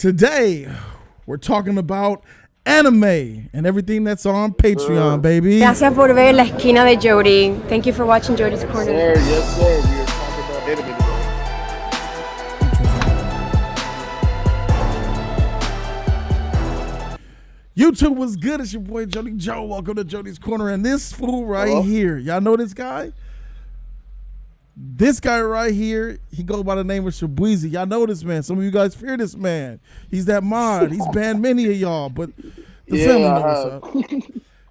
Today, we're talking about anime and everything that's on Patreon, baby. Gracias por ver la esquina de Jody. Thank you for watching Jody's Corner. Yes, sir. We are talking about anime today. YouTube was good. It's your boy Jody Joe. Welcome to Jody's Corner. And this fool right here, y'all know this guy? This guy right here, he goes by the name of Shabuizi. Y'all know this man. Some of you guys fear this man. He's that mod. He's banned many of y'all, but the family knows what's up.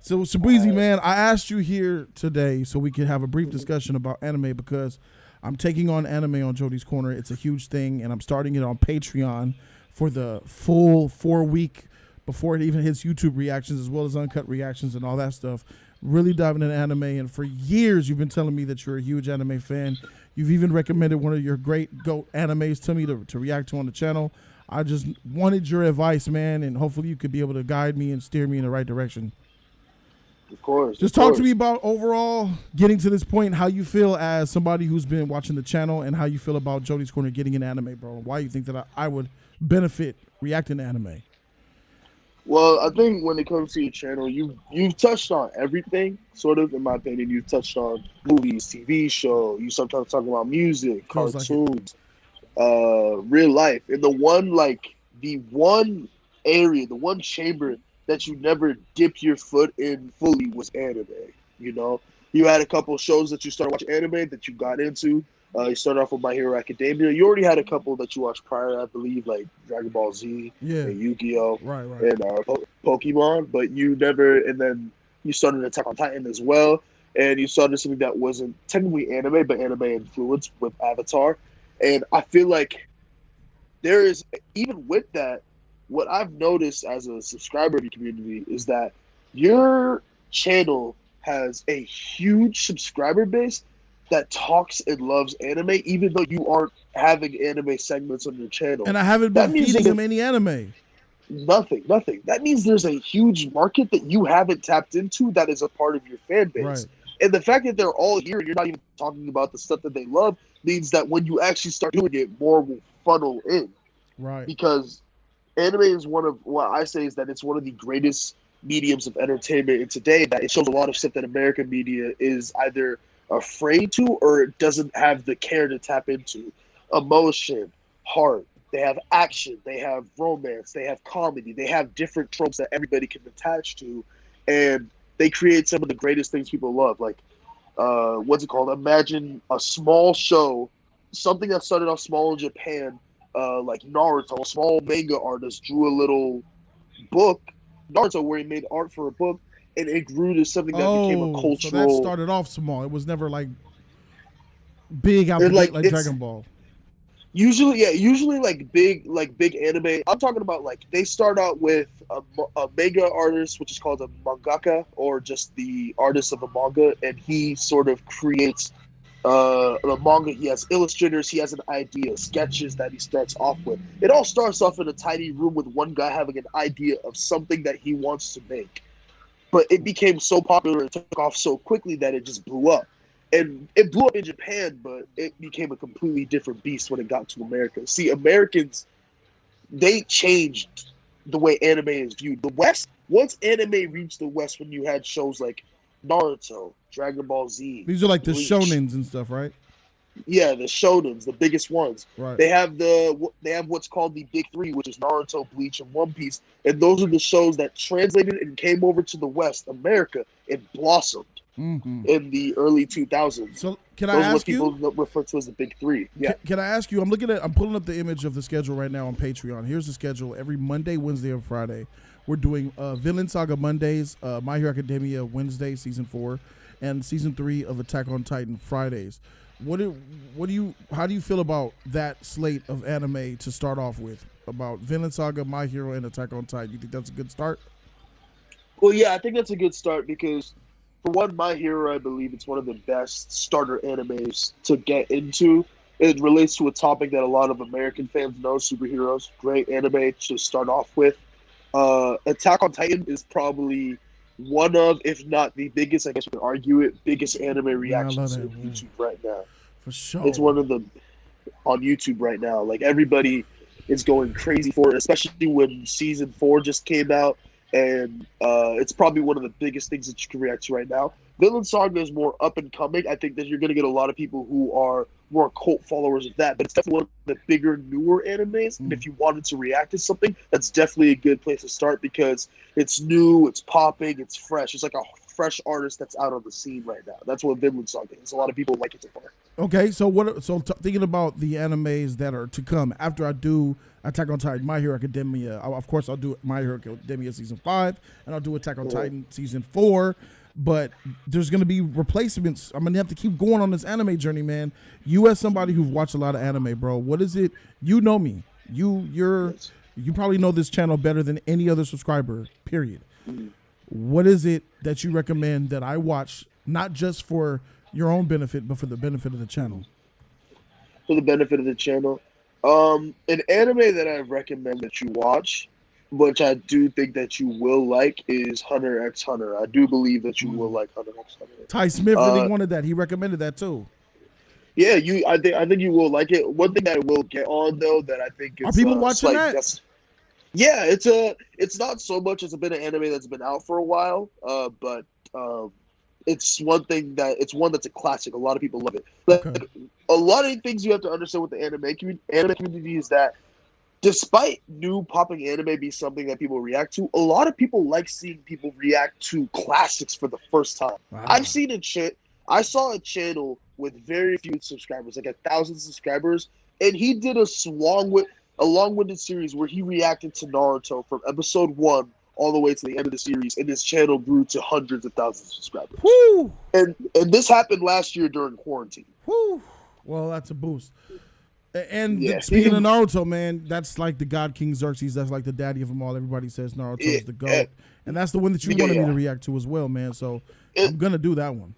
So Shabuizi, man, I asked you here today so we can have a brief discussion about anime because I'm taking on anime on Jody's Corner. It's a huge thing, and I'm starting it on Patreon for the full 4-week before it even hits YouTube reactions as well as uncut reactions and all that stuff. Really diving into anime, and for years you've been telling me that you're a huge anime fan. You've even recommended one of your great GOAT animes to me to react to on the channel. I just wanted your advice, man, and hopefully you could be able to guide me and steer me in the right direction. Of course. Just talk to me about overall getting to this point, how you feel as somebody who's been watching the channel, and how you feel about Jody's Corner getting in anime, bro. Why you think that I would benefit reacting to anime? Well, I think when it comes to your channel, you've touched on everything, sort of, in my opinion. You've touched on movies, TV show. You sometimes talk about music, cartoons, real life. And the one area, the one chamber that you never dipped your foot in fully was anime. You know, you had a couple shows that you started watching anime that you got into. You started off with My Hero Academia. You already had a couple that you watched prior, I believe, like Dragon Ball Z and Yu-Gi-Oh! Right. And Pokemon, but you never, and then you started Attack on Titan as well, and you started something that wasn't technically anime, but anime influence with Avatar. And I feel like there is, even with that, what I've noticed as a subscriber of your community is that your channel has a huge subscriber base that talks and loves anime, even though you aren't having anime segments on your channel. And I haven't been feeding him any anime. Nothing. That means there's a huge market that you haven't tapped into that is a part of your fan base. Right. And the fact that they're all here and you're not even talking about the stuff that they love means that when you actually start doing it, more will funnel in. Right. Because anime is one of what I say is that it's one of the greatest mediums of entertainment in today, that it shows a lot of stuff that American media is either afraid to or doesn't have the care to tap into. Emotion, heart, they have action, they have romance, they have comedy, they have different tropes that everybody can attach to, and they create some of the greatest things people love. Like, what's it called? Imagine a small show, something that started off small in Japan, like Naruto. A small manga artist drew a little book, Naruto, where he made art for a book, and it grew to something that became a cultural. So that started off small. It was never like big out the gate like Dragon Ball. Usually like big anime. I'm talking about like they start out with a manga artist, which is called a mangaka, or just the artist of a manga, and he sort of creates the manga. He has illustrators, he has an idea, sketches that he starts off with. It all starts off in a tiny room with one guy having an idea of something that he wants to make. But it became so popular and took off so quickly that it just blew up. And it blew up in Japan, but it became a completely different beast when it got to America. See, Americans, they changed the way anime is viewed. The West, once anime reached the West, when you had shows like Naruto, Dragon Ball Z. These are like the Bleach. Shonens and stuff, right? Yeah, the Shonens, the biggest ones. Right. They have what's called the Big Three, which is Naruto, Bleach, and One Piece, and those are the shows that translated and came over to the West, America, and blossomed in the early 2000s. So can I ask you? Those are what people refer to as the Big Three. Yeah. Can I ask you? I'm pulling up the image of the schedule right now on Patreon. Here's the schedule: every Monday, Wednesday, and Friday, we're doing Villain Saga Mondays, My Hero Academia Wednesday, season 4, and season 3 of Attack on Titan Fridays. How do you feel about that slate of anime to start off with? About Villain Saga, My Hero, and Attack on Titan. You think that's a good start? Well, yeah, I think that's a good start because, for one, My Hero, I believe it's one of the best starter animes to get into. It relates to a topic that a lot of American fans know, superheroes. Great anime to start off with. Attack on Titan is probably one of, if not the biggest, I guess you could argue it, biggest anime reactions on YouTube right now. For sure. It's one of the, on YouTube right now. Like, everybody, is going crazy for it, especially when season 4 just came out, and it's probably one of the biggest things that you can react to right now. Vinland Saga is more up and coming. I think that you're going to get a lot of people who are more cult followers of that, but it's definitely one of the bigger, newer animes. And if you wanted to react to something, that's definitely a good place to start because it's new, it's popping, it's fresh. It's like a fresh artist that's out on the scene right now. That's what Vinland Saga is. A lot of people like it so far. Okay, so thinking about the animes that are to come after I do Attack on Titan, My Hero Academia. Of course, I'll do My Hero Academia season 5, and I'll do Attack on Titan season 4. But there's going to be replacements. I'm going to have to keep going on this anime journey, man. You as somebody who's watched a lot of anime, bro, what is it? You know me. You probably know this channel better than any other subscriber, period. What is it that you recommend that I watch, not just for your own benefit, but for the benefit of the channel? For the benefit of the channel? An anime that I recommend that you watch, which I do think that you will like, is Hunter x Hunter. I do believe that you will like Hunter x Hunter. Ty Smith really wanted that. He recommended that too. Yeah, I think you will like it. One thing that I will get on though, that I think is, are people watching that? Yeah, it's not so much. It's been an anime that's been out for a while, but it's one that's a classic. A lot of people love it. Like, a lot of things you have to understand with the anime community is that despite new popping anime be something that people react to, a lot of people like seeing people react to classics for the first time. Wow. I saw a channel with very few subscribers, like 1,000 subscribers, and he did a long-winded series where he reacted to Naruto from episode 1 all the way to the end of the series, and his channel grew to hundreds of thousands of subscribers. Woo! And this happened last year during quarantine. Woo! Well, that's a boost. And speaking of Naruto, man, that's like the God King Xerxes. That's like the daddy of them all. Everybody says Naruto is the GOAT. And that's the one that you wanted me to react to as well, man. So I'm going to do that one.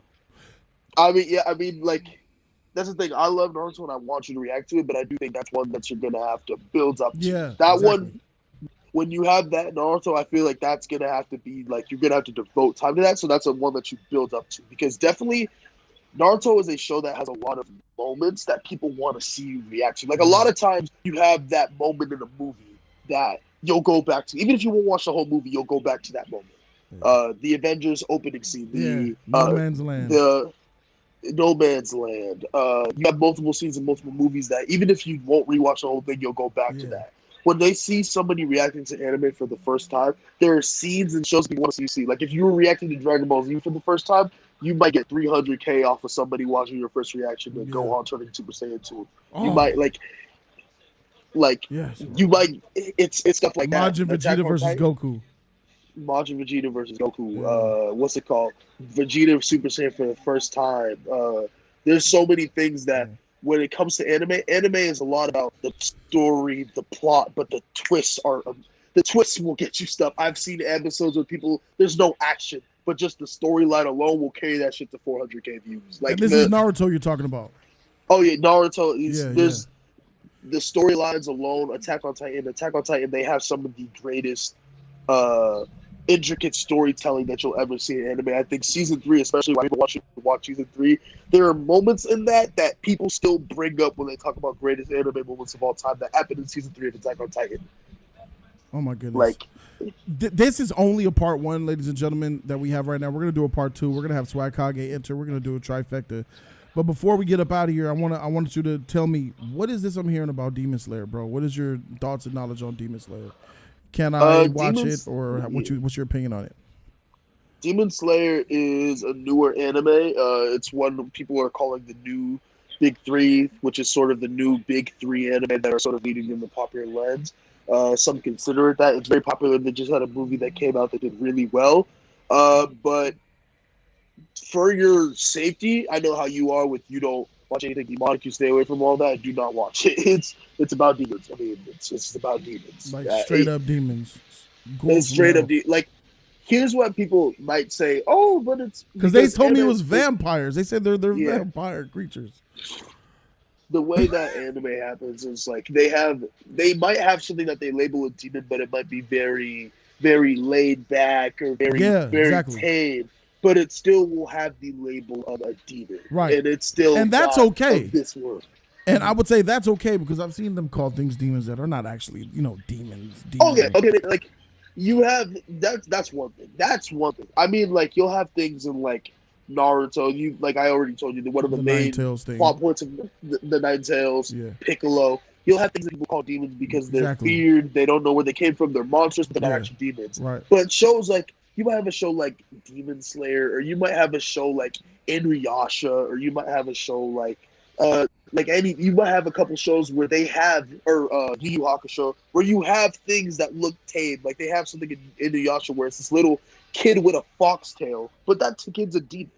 Like, that's the thing. I love Naruto and I want you to react to it, but I do think that's one that you're going to have to build up to. Yeah, that one, when you have that Naruto, I feel like that's going to have to be, like, you're going to have to devote time to that. So that's one that you build up to. Because definitely, Naruto is a show that has a lot of moments that people want to see you react to. Like, a lot of times you have that moment in a movie that you'll go back to. Even if you won't watch the whole movie, you'll go back to that moment. The Avengers opening scene. No Man's Land. No Man's Land. You have multiple scenes in multiple movies that even if you won't rewatch the whole thing, you'll go back to that. When they see somebody reacting to anime for the first time, there are scenes and shows people want to see. Like, if you were reacting to Dragon Ball Z for the first time, you might get 300K off of somebody watching your first reaction and go on turning Super Saiyan 2. You might you might. It's stuff like that. Majin Vegeta versus Goku. Majin Vegeta versus Goku. What's it called? Vegeta Super Saiyan for the first time. There's so many things that when it comes to anime is a lot about the story, the plot, but the twists will get you stuff. I've seen episodes where there's no action, but just the storyline alone will carry that shit to 400K views. Like, and this is Naruto you're talking about. Oh yeah, Naruto. There's the storylines alone. Attack on Titan. They have some of the greatest intricate storytelling that you'll ever see in anime. I think season 3, especially when people watch season 3, there are moments in that people still bring up when they talk about greatest anime moments of all time that happened in season 3 of Attack on Titan. Oh my goodness! Like, this is only a part 1, ladies and gentlemen, that we have right now. We're gonna do a part 2. We're gonna have Swag Kage enter. We're gonna do a trifecta. But before we get up out of here, I want you to tell me, what is this I'm hearing about Demon Slayer, bro? What is your thoughts and knowledge on Demon Slayer? Can I watch it, or what's your opinion on it? Demon Slayer is a newer anime. It's one people are calling the new Big 3, which is sort of the new Big 3 anime that are sort of leading in the popular lens. Some consider it that. It's very popular. They just had a movie that came out that did really well. But for your safety, I know how you are with you don't watch anything demonic. You stay away from all that. Do not watch it. It's about demons. I mean, it's about demons. Like straight up demons. It's straight up like. Here's what people might say. Oh, but it's because they told me it was vampires. They said they're vampire creatures. The way that anime happens is like they might have something that they label a demon, but it might be very, very laid back or very tame. But it still will have the label of a demon, right? And it's still that's okay. This world, And I would say that's okay because I've seen them call things demons that are not actually, demons. Oh yeah, okay. Like you have that's one thing. That's one thing. I mean, like you'll have things in like Naruto. You like I already told you that one of the main plot points of the Nine Tails, Piccolo. You'll have things that people call demons because they're feared. They don't know where they came from. They're monsters, but they're not actually demons. Right. But shows like you might have a show like Demon Slayer, or you might have a show like Inuyasha, or you might have a show like you might have a couple shows where they have Yu Yu Hakusho where you have things that look tame. Like they have something in Inuyasha where it's this little kid with a foxtail, but that kid's a demon.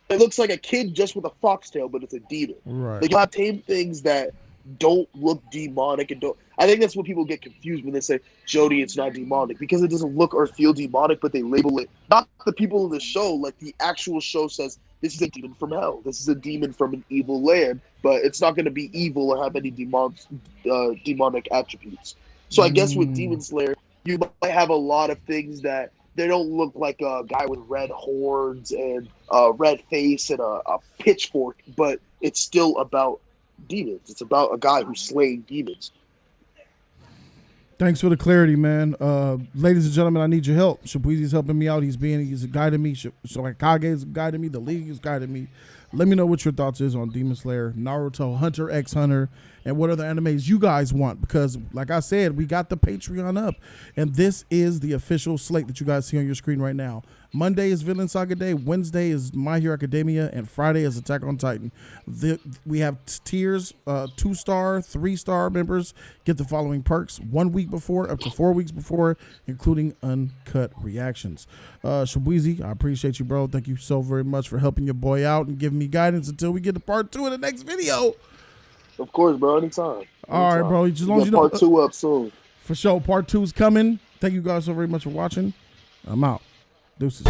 It looks like a kid just with a foxtail, but it's a demon. Right. Like you have tame things that don't look demonic and don't. I think that's what people get confused when they say Jody, it's not demonic because it doesn't look or feel demonic, but they label it. Not the people in the show, like the actual show says this is a demon from hell. This is a demon from an evil land, but it's not going to be evil or have any demonic attributes. So I guess with Demon Slayer, you might have a lot of things that they don't look like a guy with red horns and a red face and a pitchfork, but it's still about demons. It's about a guy who's slaying demons. Thanks for the clarity, man. Ladies and gentlemen, I need your help. Shabuizi's helping me out. He's guiding me. Kage is guiding me. The League is guiding me. Let me know what your thoughts is on Demon Slayer, Naruto, Hunter x Hunter, and what other animes you guys want. Because, like I said, we got the Patreon up, and this is the official slate that you guys see on your screen right now. Monday is Villain Saga Day, Wednesday is My Hero Academia, and Friday is Attack on Titan. We have tiers, 2-star, 3-star members get the following perks 1 week before, up to 4 weeks before, including uncut reactions. Shabuizi, I appreciate you, bro. Thank you so very much for helping your boy out and giving me guidance until we get to part 2 in the next video. Of course, bro. Anytime. All right, bro. As long as you know. Part 2 up soon. For sure. Part 2 is coming. Thank you guys so very much for watching. I'm out. Deuces.